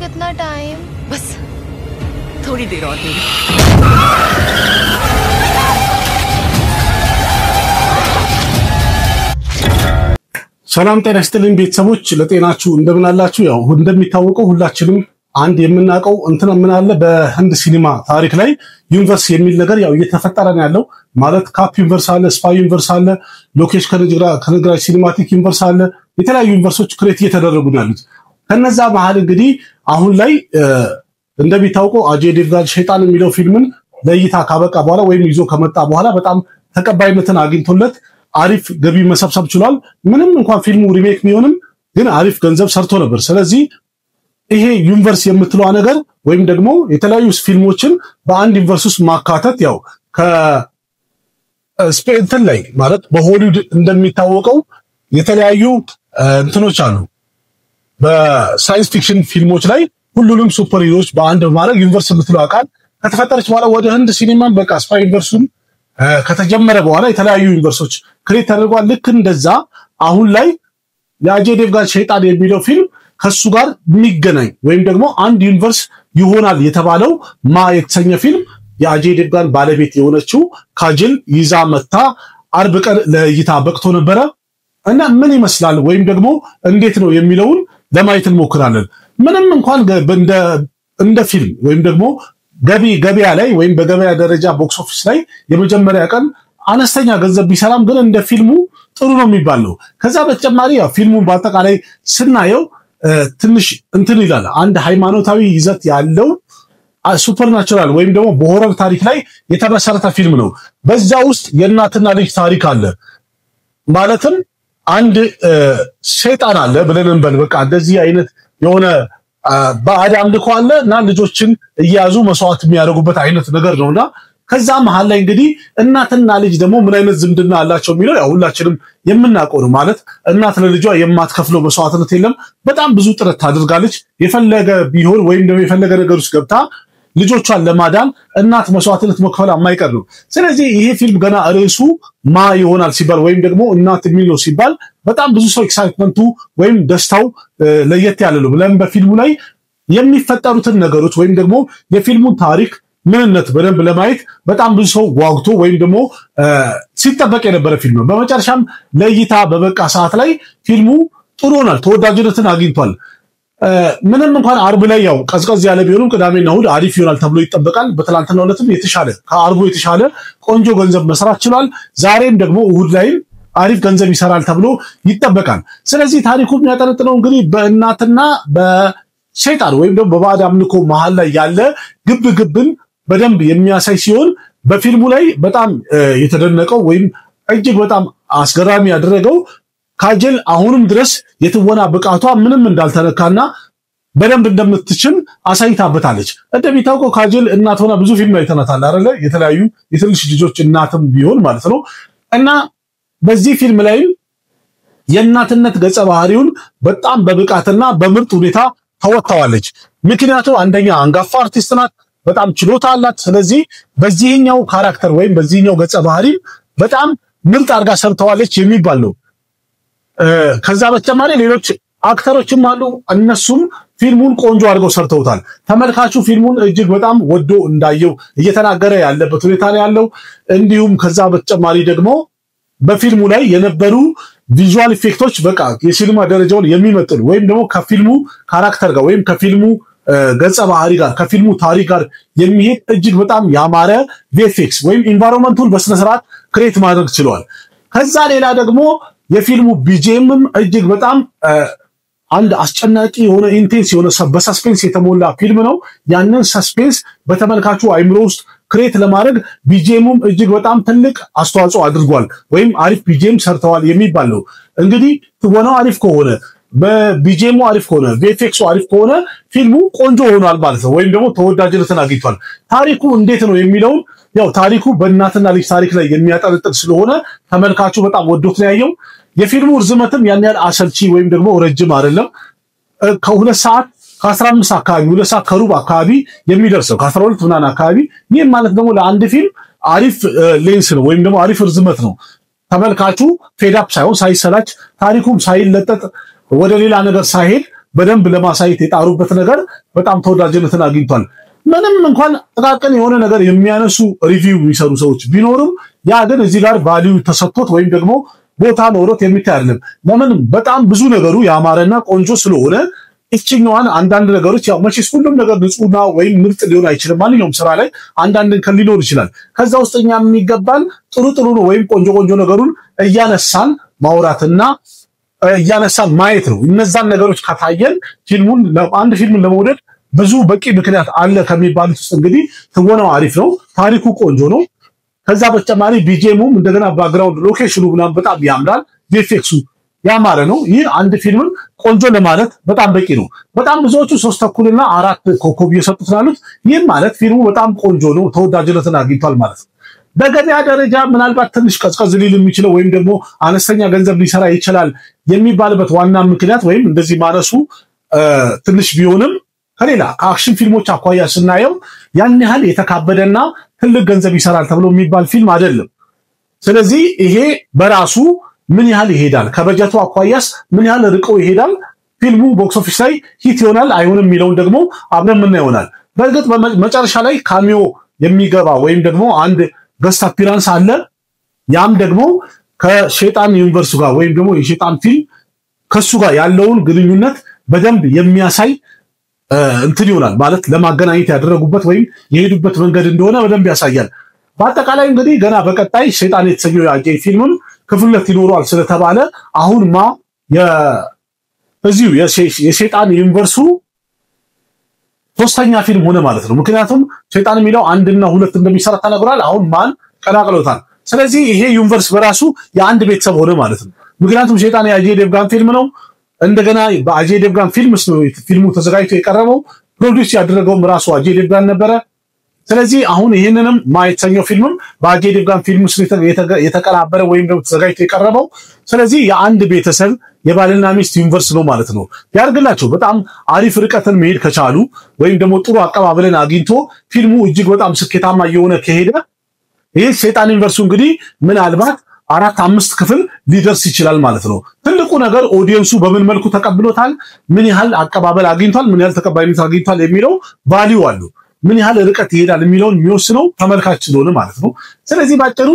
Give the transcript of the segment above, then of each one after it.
कितना टाइम? बस थोड़ी देर और दे। ሰላም ጤና ይስጥልኝ ቤተሰቦች ለጤናችሁ እንደምን አላችሁ? ያው እንደሚታወቀው ሁላችንም አንድ የምናውቀው እንትን ምን አለ በህንድ ሲኒማ ታሪክ ላይ ዩኒቨርስ የሚል ነገር ያው እየተፈጠረ ነው ያለው ማለት ካፕ ዩኒቨርስ አለ፣ ስፓይ ዩኒቨርስ አለ፣ ሎኬሽ ከነግራይ ሲኒማቲክ ዩኒቨርስ አለ። የተለያዩ ዩኒቨርሶች ክሬት እየተደረጉ ነው ያሉት። ከነዛ መሃል እንግዲህ አሁን ላይ እንደሚታወቀው አጀይ ዴቭጋን ሸይጣን የሚለው ፊልምን ለእይታ ካበቃ በኋላ ወይም ይዞ ከመጣ በኋላ በጣም ተቀባይነትን አግኝቶለት አሪፍ ገቢ መሰብሰብ ችሏል። ምንም እንኳን ፊልሙ ሪሜክ ቢሆንም ግን አሪፍ ገንዘብ ሰርቶ ነበር። ስለዚህ ይሄ ዩኒቨርስ የምትለው ነገር ወይም ደግሞ የተለያዩ ፊልሞችን በአንድ ዩኒቨርስ ውስጥ ማካተት ያው ከስፔንትን ላይ ማለት በሆሊውድ እንደሚታወቀው የተለያዩ እንትኖች አሉ። በሳይንስ ፊክሽን ፊልሞች ላይ ሁሉንም ሱፐር ሂሮዎች በአንድ በማድረግ ዩኒቨርስ የምትለው አካል ከተፈጠረች በኋላ ወደ ህንድ ሲኒማን በቃ ስፓይ ዩኒቨርሱን ከተጀመረ በኋላ የተለያዩ ዩኒቨርሶች ክሬት ተደርጓል። ልክ እንደዛ አሁን ላይ የአጀይ ዴቭጋን ሸይጣን የሚለው ፊልም ከሱ ጋር የሚገናኝ ወይም ደግሞ አንድ ዩኒቨርስ ይሆናል የተባለው ማ የተሰኘ ፊልም የአጀይ ዴቭጋን ባለቤት የሆነችው ካጅል ይዛ መታ አርብ ቀን ለእይታ በቅቶ ነበረ እና ምን ይመስላል ወይም ደግሞ እንዴት ነው የሚለውን ለማየት እንሞክራለን። ምንም እንኳን እንደ ፊልም ወይም ደግሞ ገበያ ላይ ወይም በገበያ ደረጃ ቦክስ ኦፊስ ላይ የመጀመሪያ ቀን አነስተኛ ገንዘብ ቢሰራም ግን እንደ ፊልሙ ጥሩ ነው የሚባለው። ከዛ በተጨማሪ ያው ፊልሙን በአጠቃላይ ስናየው ትንሽ እንትን ይላል። አንድ ሃይማኖታዊ ይዘት ያለው ሱፐርናቹራል ወይም ደግሞ በሆረር ታሪክ ላይ የተመሰረተ ፊልም ነው። በዛ ውስጥ የእናትና ልጅ ታሪክ አለ። ማለትም አንድ ሸይጣን አለ ብለን እንበል በቃ እንደዚህ አይነት የሆነ ባዕድ አምልኮ አለ እና ልጆችን እያያዙ መስዋዕት የሚያደርጉበት አይነት ነገር ነውና ከዛ መሃል ላይ እንግዲህ እናትና ልጅ ደግሞ ምን አይነት ዝምድና አላቸው የሚለው ያው ሁላችንም የምናውቀው ነው። ማለት እናት ለልጇ የማትከፍለው መስዋዕትነት የለም። በጣም ብዙ ጥረት ታደርጋለች። የፈለገ ቢሆን ወይም ደግሞ የፈለገ ነገር ውስጥ ገብታ ልጆቿን ለማዳን እናት መስዋዕትነት መክፈል የማይቀር ነው። ስለዚህ ይሄ ፊልም ገና ርዕሱ ማ ይሆናል ሲባል ወይም ደግሞ እናት የሚል ነው ሲባል በጣም ብዙ ሰው ኤክሳይትመንቱ ወይም ደስታው ለየት ያለ ነው። ለምን በፊልሙ ላይ የሚፈጠሩትን ነገሮች ወይም ደግሞ የፊልሙን ታሪክ ምንነት በደንብ ለማየት በጣም ብዙ ሰው ጓጉቶ ወይም ደግሞ ሲጠበቅ የነበረ ፊልም ነው። በመጨረሻም ለእይታ በበቃ ሰዓት ላይ ፊልሙ ጥሩ ሆኗል፣ ተወዳጅነትን አግኝቷል። ምንም እንኳን አርብ ላይ ያው ቀዝቀዝ ያለ ቢሆንም ቅዳሜና እሑድ አሪፍ ይሆናል ተብሎ ይጠበቃል። በትላንትናው ዕለትም የተሻለ ከአርቡ የተሻለ ቆንጆ ገንዘብ መስራት ችሏል። ዛሬም ደግሞ እሑድ ላይም አሪፍ ገንዘብ ይሰራል ተብሎ ይጠበቃል። ስለዚህ ታሪኩ የሚያጠነጥነው እንግዲህ በእናትና በሸይጣን ወይም ደግሞ በባዕድ አምልኮ መሃል ላይ ያለ ግብግብን በደንብ የሚያሳይ ሲሆን በፊልሙ ላይ በጣም የተደነቀው ወይም እጅግ በጣም አስገራሚ ያደረገው ካጅል አሁንም ድረስ የትወና ብቃቷ ምንም እንዳልተነካና በደንብ እንደምትችል አሳይታበታለች። እንደሚታወቀው ካጅል እናት ሆና ብዙ ፊልም አይተናታል አይደለ? የተለያዩ የትንሽ ልጆች እናትም ቢሆን ማለት ነው። እና በዚህ ፊልም ላይ የእናትነት ገጸ ባህሪውን በጣም በብቃትና በምርጥ ሁኔታ ተወጣዋለች። ምክንያቱም አንደኛ አንጋፋ አርቲስት ናት፣ በጣም ችሎታ አላት። ስለዚህ በዚህኛው ካራክተር ወይም በዚህኛው ገጸ ባህሪ በጣም ምርጥ አድርጋ ሰርተዋለች የሚባል ነው። ከዛ በተጨማሪ ሌሎች አክተሮችም አሉ። እነሱም ፊልሙን ቆንጆ አድርገው ሰርተውታል። ተመልካቹ ፊልሙን እጅግ በጣም ወዶ እንዳየው እየተናገረ ያለበት ሁኔታ ነው ያለው። እንዲሁም ከዛ በተጨማሪ ደግሞ በፊልሙ ላይ የነበሩ ቪዥዋል ኢፌክቶች በቃ የሲኒማ ደረጃውን የሚመጥኑ ወይም ደግሞ ከፊልሙ ካራክተር ጋር ወይም ከፊልሙ ገጸ ባህሪ ጋር ከፊልሙ ታሪክ ጋር የሚሄድ እጅግ በጣም ያማረ ቪኤፍኤክስ ወይም ኢንቫይሮንመንቱን በስነ ስርዓት ክሬት ማድረግ ችሏል። ከዛ ሌላ ደግሞ የፊልሙ ቢጂኤምም እጅግ በጣም አንድ አስጨናቂ የሆነ ኢንቴንስ የሆነ በሰስፔንስ የተሞላ ፊልም ነው። ያንን ሰስፔንስ በተመልካቹ አይምሮ ውስጥ ክሬት ለማድረግ ቢጂኤሙም እጅግ በጣም ትልቅ አስተዋጽኦ አድርጓል ወይም አሪፍ ቢጂኤም ሰርተዋል የሚባል ነው። እንግዲህ ትወናው አሪፍ ከሆነ በቢጂኤሙ አሪፍ ከሆነ ቪኤፍኤክሱ አሪፍ ከሆነ ፊልሙ ቆንጆ ሆኗል ማለት ነው፣ ወይም ደግሞ ተወዳጅነትን አግኝቷል። ታሪኩ እንዴት ነው የሚለውን ያው ታሪኩ በእናትና ልጅ ታሪክ ላይ የሚያጠነጥን ስለሆነ ተመልካቹ በጣም ወዶት ነው ያየው። የፊልሙ ርዝመትም ያን ያህል አሰልቺ ወይም ደግሞ ረጅም አይደለም። ከ2 ሰዓት ከ15 አካባቢ 2 ሰዓት ከሩብ አካባቢ የሚደርሰው ከ12 ምናምን አካባቢ። ይህም ማለት ደግሞ ለአንድ ፊልም አሪፍ ሌንስ ነው ወይም ደግሞ አሪፍ ርዝመት ነው። ተመልካቹ ፌድ አፕ ሳይሆን ሳይሰላች ታሪኩም ሳይለጠጥ ወደ ሌላ ነገር ሳይሄድ በደንብ ለማሳየት የጣሩበት ነገር በጣም ተወዳጅነትን አግኝቷል። ምንም እንኳን ጥቃቅን የሆነ ነገር የሚያነሱ ሪቪው የሚሰሩ ሰዎች ቢኖሩም ያ ግን እዚህ ጋር ቫልዩ ተሰጥቶት ወይም ደግሞ ቦታ ኖሮት የሚታይ አይደለም። ለምን በጣም ብዙ ነገሩ ያማረና ቆንጆ ስለሆነ እችኛዋን አንዳንድ ነገሮች ያው መቼስ ሁሉም ነገር ንጹህና ወይም ምርጥ ሊሆን አይችልም። ማንኛውም ስራ ላይ አንዳንድ ሊኖር ይችላል። ከዛ ውስጥ እኛ የሚገባን ጥሩ ነው ወይም ቆንጆ ነገሩን እያነሳን ማውራትና እያነሳን ማየት ነው። እነዛን ነገሮች ከታየን ፊልሙን አንድ ፊልምን ለመውደድ ብዙ በቂ ምክንያት አለ ከሚባሉት ውስጥ እንግዲህ ትወናው አሪፍ ነው፣ ታሪኩ ቆንጆ ነው። ከዛ በተጨማሪ ቢጂኤሙም እንደገና ባክግራውንድ ሎኬሽኑ ምናምን በጣም ያምራል፣ ቪኤፍኤክሱ ያማረ ነው። ይህ አንድ ፊልምን ቆንጆ ለማለት በጣም በቂ ነው። በጣም ብዙዎቹ 3.5 እና 4 ኮከብ እየሰጡት ያሉት ይህ ማለት ፊልሙ በጣም ቆንጆ ነው፣ ተወዳጅነትን አግኝቷል ማለት ነው። በገበያ ደረጃ ምናልባት ትንሽ ቀዝቀዝ ሊል የሚችለው ወይም ደግሞ አነስተኛ ገንዘብ ሊሰራ ይችላል የሚባልበት ዋና ምክንያት ወይም እንደዚህ ማነሱ ትንሽ ቢሆንም ከሌላ ከአክሽን ፊልሞች አኳያ ስናየው ያን ያህል የተካበደና ትልቅ ገንዘብ ይሰራል ተብሎ የሚባል ፊልም አይደለም። ስለዚህ ይሄ በራሱ ምን ያህል ይሄዳል፣ ከበጀቱ አኳያስ ምን ያህል ርቀው ይሄዳል፣ ፊልሙ ቦክስ ኦፊስ ላይ ሂት ይሆናል አይሆንም የሚለውን ደግሞ አብረን ምን ይሆናል። በእርግጥ መጨረሻ ላይ ካሚዮ የሚገባ ወይም ደግሞ አንድ ገስት አፒራንስ አለ። ያም ደግሞ ከሸይጣን ዩኒቨርስ ጋር ወይም ደግሞ የሸይጣን ፊልም ከሱ ጋር ያለውን ግንኙነት በደንብ የሚያሳይ እንትን ይሆናል ማለት ለማገናኘት ያደረጉበት ወይም የሄዱበት መንገድ እንደሆነ በደንብ ያሳያል። በአጠቃላይ እንግዲህ ገና በቀጣይ ሸይጣን የተሰኘው የአጄ ፊልምም ክፍል 2 ይኖረዋል ስለተባለ አሁን እዚሁ የሸይጣን ዩኒቨርሱ ሶስተኛ ፊልም ሆነ ማለት ነው። ምክንያቱም ሸይጣን የሚለው 1 እና 2 እንደሚሰራ ተነግሯል። አሁን ቀላቅሎታል። ስለዚህ ይሄ ዩኒቨርስ በራሱ የአንድ ቤተሰብ ሆነ ማለት ነው። ምክንያቱም ሸይጣን የአጄ ዴቭጋን ፊልም ነው። እንደገና በአጄ ዴቭጋን ፊልሙ ተዘጋጅቶ የቀረበው ፕሮዲዩስ ያደረገውም ራሱ አጄ ዴቭጋን ነበረ። ስለዚህ አሁን ይሄንንም የተሰኘው ፊልምም በአጄ ዴቭጋን ፊልም ውስጥ የተቀናበረ ወይም ደግሞ ተዘጋጅቶ የቀረበው ስለዚህ የአንድ ቤተሰብ የባልና ሚስት ዩኒቨርስ ነው ማለት ነው። ያርግላቸው በጣም አሪፍ ርቀትን መሄድ ከቻሉ ወይም ደግሞ ጥሩ አቀባበልን አግኝቶ ፊልሙ እጅግ በጣም ስኬታማ እየሆነ ከሄደ ይሄ ሸይጣን ዩኒቨርሱ እንግዲህ ምናልባት 4-5 ክፍል ሊደርስ ይችላል ማለት ነው። ትልቁ ነገር ኦዲየንሱ በምን መልኩ ተቀብሎታል፣ ምን ያህል አቀባበል አግኝቷል፣ ምን ያህል ተቀባይነት አግኝቷል የሚለው ቫልዩ አሉ። ምን ያህል ርቀት ይሄዳል የሚለውን የሚወስነው ተመልካች ስለሆነ ማለት ነው። ስለዚህ ባጭሩ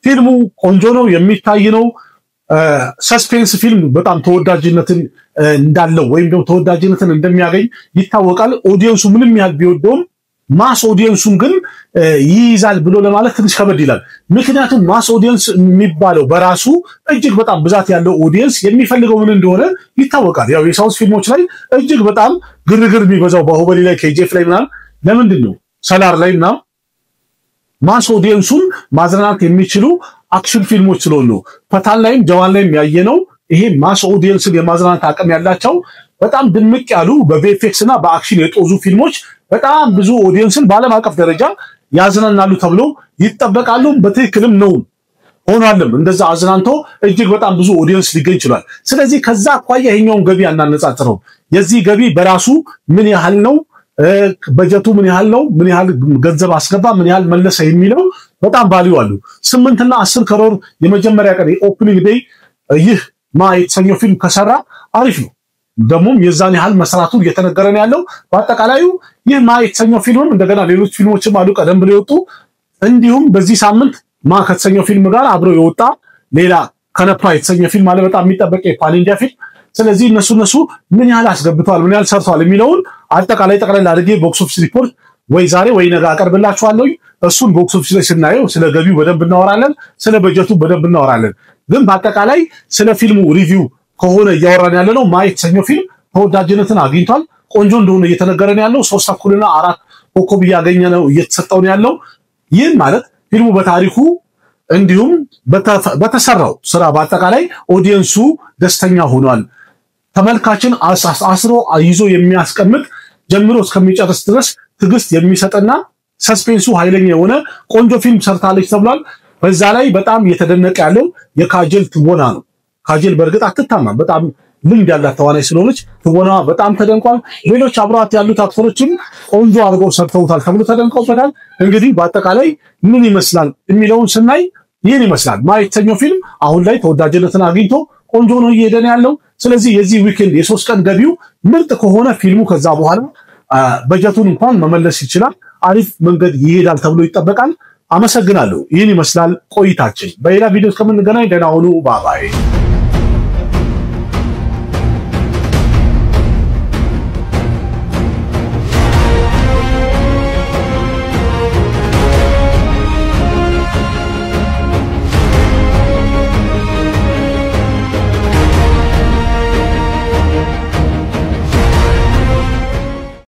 ፊልሙ ቆንጆ ነው፣ የሚታይ ነው። ሰስፔንስ ፊልም በጣም ተወዳጅነትን እንዳለው ወይም ደግሞ ተወዳጅነትን እንደሚያገኝ ይታወቃል። ኦዲየንሱ ምንም ያህል ቢወደውም ማስ ኦዲየንሱን ግን ይይዛል ብሎ ለማለት ትንሽ ከበድ ይላል። ምክንያቱም ማስ ኦዲየንስ የሚባለው በራሱ እጅግ በጣም ብዛት ያለው ኦዲየንስ የሚፈልገው ምን እንደሆነ ይታወቃል። ያው የሳውዝ ፊልሞች ላይ እጅግ በጣም ግርግር የሚበዛው ባሁበሊ ላይ ኬጂኤፍ ላይ ምናምን ለምንድን ነው ሰላር ላይ ምናምን ማስ ኦዲየንሱን ማዝናናት የሚችሉ አክሽን ፊልሞች ስለሆኑ ፈታን ላይም ጀዋን ላይም ያየነው ይሄ ማስ ኦዲየንስን የማዝናናት አቅም ያላቸው በጣም ድምቅ ያሉ በቪኤፍኤክስ እና በአክሽን የጦዙ ፊልሞች በጣም ብዙ ኦዲየንስን በዓለም አቀፍ ደረጃ ያዝናናሉ ተብሎ ይጠበቃሉ። በትክክልም ነው ሆኗልም። እንደዛ አዝናንቶ እጅግ በጣም ብዙ ኦዲየንስ ሊገኝ ይችላል። ስለዚህ ከዛ አኳያ ይሄኛውን ገቢ አናነጻጽረው። የዚህ ገቢ በራሱ ምን ያህል ነው፣ በጀቱ ምን ያህል ነው፣ ምን ያህል ገንዘብ አስገባ፣ ምን ያህል መለሰ የሚለው በጣም ቫልዩ አሉ። 8 እና 10 ከሮር የመጀመሪያ ቀን የኦፕኒንግ ዴይ ይህ የተሰኘው ፊልም ከሰራ አሪፍ ነው። ደግሞም የዛን ያህል መስራቱን እየተነገረን ያለው በአጠቃላዩ ይህ የተሰኘው ፊልምም እንደገና ሌሎች ፊልሞችም አሉ ቀደም ብለው የወጡ እንዲሁም በዚህ ሳምንት ከተሰኘው ፊልም ጋር አብሮ የወጣ ሌላ ከነፓ የተሰኘው ፊልም አለ በጣም የሚጠበቅ የፓን ኢንዲያ ፊልም። ስለዚህ እነሱ ምን ያህል አስገብቷል፣ ምን ያህል ሰርቷል የሚለውን አጠቃላይ ጠቅላላ አድርጌ ቦክስ ኦፊስ ሪፖርት ወይ ዛሬ ወይ ነገ አቀርብላችኋለሁ። እሱን ቦክስ ኦፊስ ላይ ስናየው ስለ ገቢው በደንብ እናወራለን፣ ስለ በጀቱ በደንብ እናወራለን። ግን በአጠቃላይ ስለ ፊልሙ ሪቪው ከሆነ እያወራን ያለ ነው የተሰኘው ፊልም ተወዳጅነትን አግኝቷል። ቆንጆ እንደሆነ እየተነገረን ያለው 3.5 እና 4 ኮከብ እያገኘ ነው እየተሰጠው ነው ያለው። ይህን ማለት ፊልሙ በታሪኩ እንዲሁም በተሰራው ስራ በአጠቃላይ ኦዲየንሱ ደስተኛ ሆኗል። ተመልካችን አስሮ ይዞ የሚያስቀምጥ ጀምሮ እስከሚጨርስ ድረስ ትግስት የሚሰጥና ሰስፔንሱ ኃይለኛ የሆነ ቆንጆ ፊልም ሰርታለች ተብሏል። በዛ ላይ በጣም እየተደነቀ ያለው የካጀል ትወና ነው። ካጀል በእርግጥ አትታማም፣ በጣም ልምድ ያላት ተዋናይ ስለሆነች ትወና በጣም ተደንቋል። ሌሎች አብሯት ያሉት አክተሮችም ቆንጆ አድርገው ሰርተውታል ተብሎ ተደንቀውበታል። እንግዲህ በአጠቃላይ ምን ይመስላል የሚለውን ስናይ ይህን ይመስላል። የተሰኘው ፊልም አሁን ላይ ተወዳጅነትን አግኝቶ ቆንጆ ነው እየሄደን ያለው። ስለዚህ የዚህ ዊኬንድ የ3 ቀን ገቢው ምርጥ ከሆነ ፊልሙ ከዛ በኋላ በጀቱን እንኳን መመለስ ይችላል። አሪፍ መንገድ ይሄዳል ተብሎ ይጠበቃል። አመሰግናለሁ። ይህን ይመስላል ቆይታችን። በሌላ ቪዲዮ እስከምንገናኝ ደህና ሁኑ። ባባይ